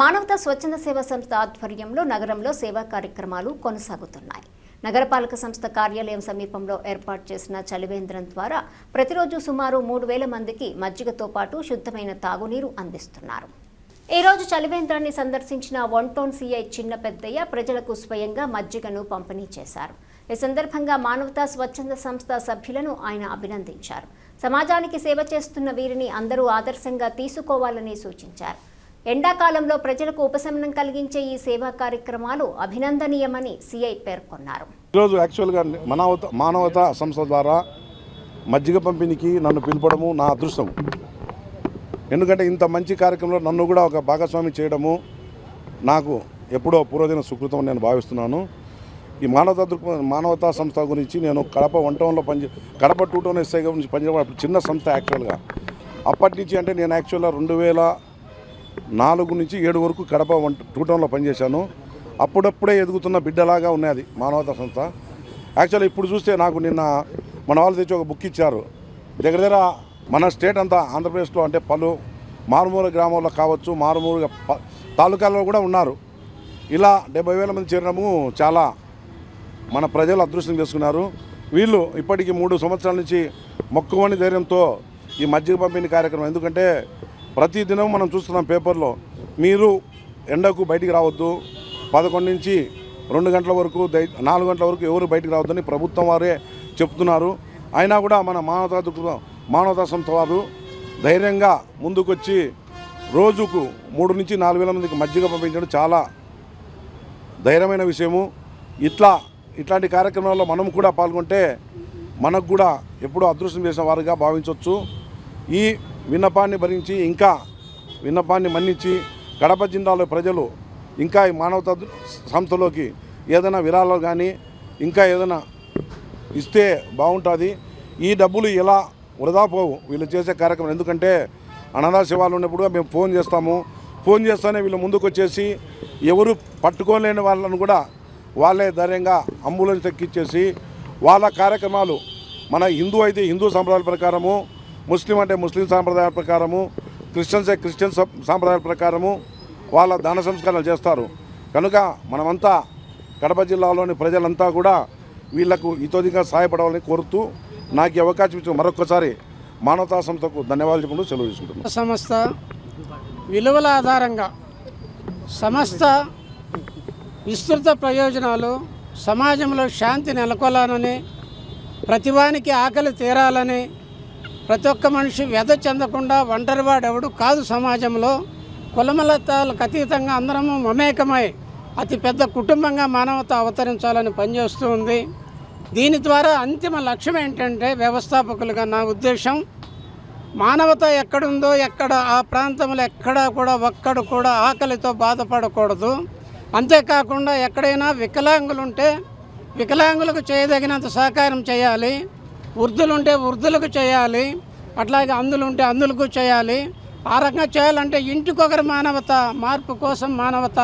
మానవతా స్వచ్ఛంద సేవా సంస్థ ఆధ్వర్యంలో నగరంలో సేవా కార్యక్రమాలు కొనసాగుతున్నాయి. నగరపాలక సంస్థ కార్యాలయం సమీపంలో ఏర్పాటు చేసిన చలివేంద్రం ద్వారా ప్రతిరోజు సుమారు 3000 మందికి మజ్జిగతో పాటు శుద్ధమైన తాగునీరు అందిస్తున్నారు. ఈ రోజు చలివేంద్రాన్ని సందర్శించిన వన్ టౌన్ సిఐ చిన్న పెద్దయ్య ప్రజలకు స్వయంగా మజ్జిగను పంపిణీ చేశారు. ఈ సందర్భంగా మానవతా స్వచ్ఛంద సంస్థ సభ్యులను ఆయన అభినందించారు. సమాజానికి సేవ చేస్తున్న వీరిని అందరూ ఆదర్శంగా తీసుకోవాలని సూచించారు. ఎండాకాలంలో ప్రజలకు ఉపశమనం కలిగించే ఈ సేవా కార్యక్రమాలు అభినందనీయమని సిఐ పేర్కొన్నారు. ఈరోజు యాక్చువల్గా మానవతా సంస్థ ద్వారా మజ్జిగ పంపిణీకి నన్ను పిలపడము నా అదృష్టం. ఎందుకంటే ఇంత మంచి కార్యక్రమంలో నన్ను కూడా ఒక భాగస్వామి చేయడము నాకు ఎప్పుడో పూర్వదిన సుకృతం నేను భావిస్తున్నాను. ఈ మానవతా సంస్థ గురించి నేను కడప 1 టౌన్లో కడప 2 టౌన్ ఎస్ఐ గురించి పనిచేయడం చిన్న సంస్థ యాక్చువల్గా. అప్పటి నుంచి అంటే నేను యాక్చువల్గా 2004 నుంచి 7 వరకు కడప 2 టౌన్లో పనిచేశాను. అప్పుడప్పుడే ఎదుగుతున్న బిడ్డలాగా ఉన్నది మానవతా సంస్థ. యాక్చువల్గా ఇప్పుడు చూస్తే నాకు నిన్న మన వాళ్ళు తెచ్చి ఒక బుక్ ఇచ్చారు. దగ్గర మన స్టేట్ అంతా ఆంధ్రప్రదేశ్లో అంటే పలు మారుమూల గ్రామాల్లో కావచ్చు, మారుమూల తాలూకాల్లో కూడా ఉన్నారు. ఇలా 70,000 మంది చేరడము చాలా మన ప్రజలు అదృష్టం చేసుకున్నారు. వీళ్ళు ఇప్పటికీ 3 సంవత్సరాల నుంచి మొక్కువని ధైర్యంతో ఈ మజ్జిగ పంపిణీ కార్యక్రమం, ఎందుకంటే ప్రతిదినం మనం చూస్తున్నాం పేపర్లో మీరు ఎండకు బయటికి రావద్దు, 11 నుంచి 2 గంటల వరకు 4 గంటల వరకు ఎవరు బయటికి రావద్దని ప్రభుత్వం వారే చెప్తున్నారు. అయినా కూడా మన మానవతా సంస్థ వారు ధైర్యంగా ముందుకొచ్చి రోజుకు 3 నుంచి 4,000 మందికి మజ్జిగ పంపించడం చాలా ధైర్యమైన విషయము. ఇట్లాంటి కార్యక్రమాల్లో మనం కూడా పాల్గొంటే మనకు కూడా ఎప్పుడూ అదృష్టం చేసిన వారుగా భావించవచ్చు. ఈ విన్నపాన్ని భరించి ఇంకా విన్నపాన్ని మన్నించి కడప జిల్లాలో ప్రజలు ఇంకా ఈ మానవతా సంస్థలోకి ఏదైనా విరాళాలు కానీ ఇంకా ఏదైనా ఇస్తే బాగుంటుంది. ఈ డబ్బులు ఎలా వృధా పోవు వీళ్ళు చేసే కార్యక్రమం. ఎందుకంటే అనాథ శివాలు ఉన్నప్పుడు మేము ఫోన్ చేస్తేనే వీళ్ళు ముందుకు వచ్చేసి ఎవరు పట్టుకోలేని వాళ్ళను కూడా వాళ్ళే ధైర్యంగా అంబులెన్స్ ఎక్కిచ్చేసి వాళ్ళ కార్యక్రమాలు మన హిందూ అయితే హిందూ సాంప్రదాయాల ప్రకారము, ముస్లిం అంటే ముస్లిం సాంప్రదాయాల ప్రకారము, క్రిస్టియన్స్ క్రిస్టియన్ సాంప్రదాయాల ప్రకారము వాళ్ళ దాన సంస్కారాలు చేస్తారు. కనుక మనమంతా కడప జిల్లాలోని ప్రజలంతా కూడా వీళ్లకు ఇతోదిగా సహాయపడాలని కోరుతూ నాకు ఈ అవకాశం ఇచ్చిన మరొకసారి మానవతా సంస్థకు ధన్యవాదాలు చెప్పుకుంటూ సెలవు తీసుకుంటున్నాను. సంస్థ విలువల ఆధారంగా సంస్థ విస్తృత ప్రయోజనాలు సమాజంలో శాంతి నెలకొలాలని, ప్రతివానికి ఆకలి తీరాలని, ప్రతి ఒక్క మనిషి వ్యధ చెందకుండా ఒంటరివాడెవడు కాదు, సమాజంలో కులమలతాలకు అతీతంగా అందరము మమేకమై అతి పెద్ద కుటుంబంగా మానవత అవతరించాలని పనిచేస్తూ ఉంది. దీని ద్వారా అంతిమ లక్ష్యం ఏంటంటే వ్యవస్థాపకులుగా నా ఉద్దేశం, మానవత ఎక్కడుందో ఎక్కడ ఆ ప్రాంతంలో ఎక్కడా కూడా ఒక్కడు కూడా ఆకలితో బాధపడకూడదు. అంతేకాకుండా ఎక్కడైనా వికలాంగులుంటే వికలాంగులకు చేయదగినంత సహకారం చేయాలి, వృద్ధులుంటే వృద్ధులకు చేయాలి, అట్లాగే అందులుంటే అందులకు చేయాలి. ఆ రకంగా చేయాలంటే ఇంటికొకరి మానవత, మార్పు కోసం మానవత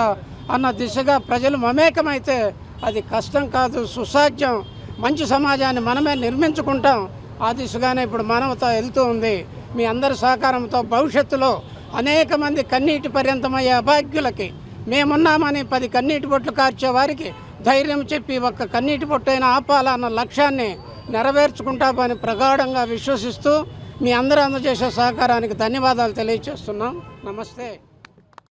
అన్న దిశగా ప్రజలు మమేకమైతే అది కష్టం కాదు, సుసాధ్యం. మంచి సమాజాన్ని మనమే నిర్మించుకుంటాం. ఆ దిశగానే ఇప్పుడు మానవత వెళ్తూ ఉంది. మీ అందరి సహకారంతో భవిష్యత్తులో అనేక మంది కన్నీటి పర్యంతమయ్యే అభాగ్యులకి మేమున్నామని 10 కన్నీటి బొట్లు కార్చే వారికి ధైర్యం చెప్పి ఒక్క కన్నీటి బొట్టైనా ఆపాలన్న లక్ష్యాన్ని నెరవేర్చుకుంటామని ప్రగాఢంగా విశ్వసిస్తూ మీ అందరూ అందజేసే సహకారానికి ధన్యవాదాలు తెలియజేస్తున్నాం. నమస్తే.